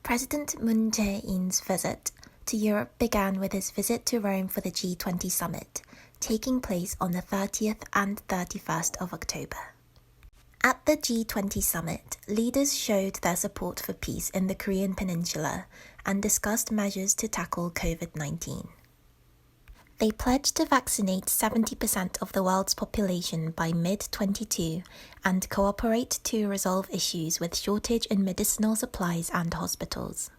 President Moon Jae-in's visit to Europe began with his visit to Rome for the G20 summit, taking place on the 30th and 31st of October. At the G20 summit, leaders showed their support for peace in the Korean peninsula and discussed measures to tackle COVID-19. They pledged to vaccinate 70% of the world's population by mid-22 and cooperate to resolve issues with shortage in medicinal supplies and hospitals.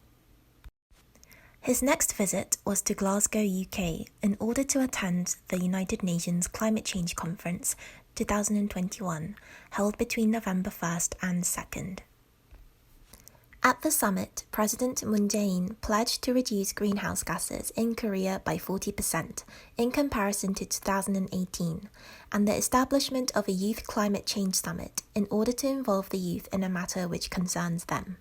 His next visit was to Glasgow, UK, in order to attend the United Nations Climate Change Conference 2021, held between November 1st and 2nd. At the summit, President Moon Jae-in pledged to reduce greenhouse gases in Korea by 40% in comparison to 2018, and the establishment of a Youth Climate Change Summit in order to involve the youth in a matter which concerns them.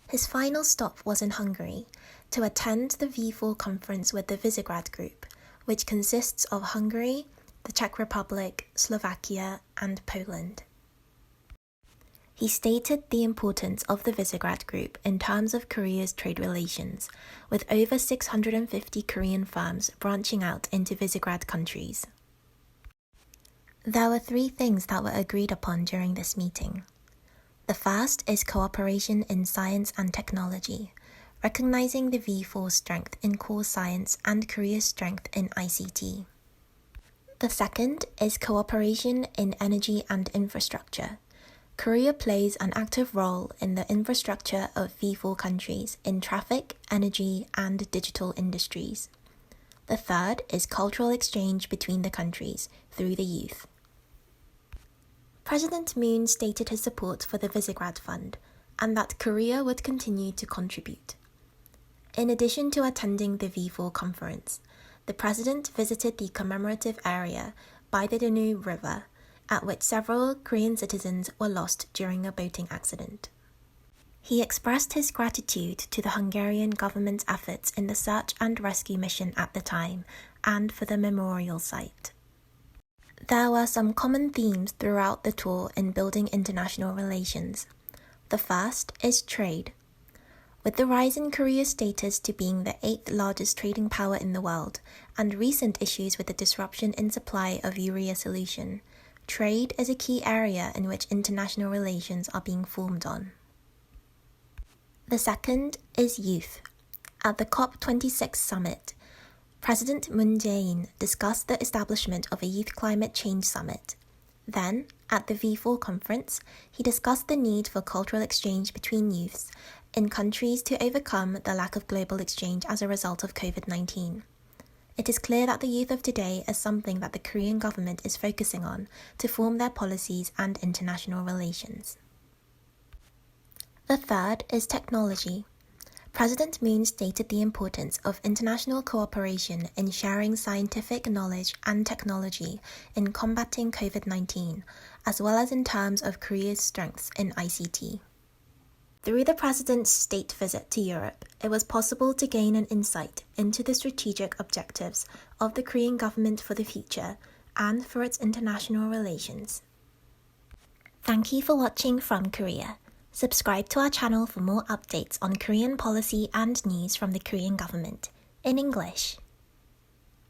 His final stop was in Hungary to attend the V4 conference with the Visegrad group, which consists of Hungary, the Czech Republic, Slovakia, and Poland. He stated the importance of the Visegrad Group in terms of Korea's trade relations, with over 650 Korean firms branching out into Visegrad countries. There were 3 things that were agreed upon during this meeting. The first is cooperation in science and technology, recognizing the V4's strength in core science and Korea's strength in ICT. The second is cooperation in energy and infrastructure. Korea plays an active role in the infrastructure of V4 countries in traffic, energy, and digital industries. The third is cultural exchange between the countries through the youth. President Moon stated his support for the Visegrad Fund and that Korea would continue to contribute. In addition to attending the V4 conference, the president visited the commemorative area by the Danube River, at which several Korean citizens were lost during a boating accident. He expressed his gratitude to the Hungarian government's efforts in the search and rescue mission at the time and for the memorial site. There were some common themes throughout the tour in building international relations. The first is trade. With the rise in Korea's status to being the 8th largest trading power in the world and recent issues with the disruption in supply of urea solution, trade is a key area in which international relations are being formed on. The second is youth. At the COP26 summit, President Moon Jae-in discussed the establishment of a Youth Climate Change Summit. Then, at the V4 conference, he discussed the need for cultural exchange between youths in countries to overcome the lack of global exchange as a result of COVID-19. It is clear that the youth of today is something that the Korean government is focusing on to form their policies and international relations. The third is technology. President Moon stated the importance of international cooperation in sharing scientific knowledge and technology in combating COVID-19, as well as in terms of Korea's strengths in ICT. Through the president's state visit to Europe, it was possible to gain an insight into the strategic objectives of the Korean government for the future and for its international relations. Thank you for watching from Korea. Subscribe to our channel for more updates on Korean policy and news from the Korean government in English.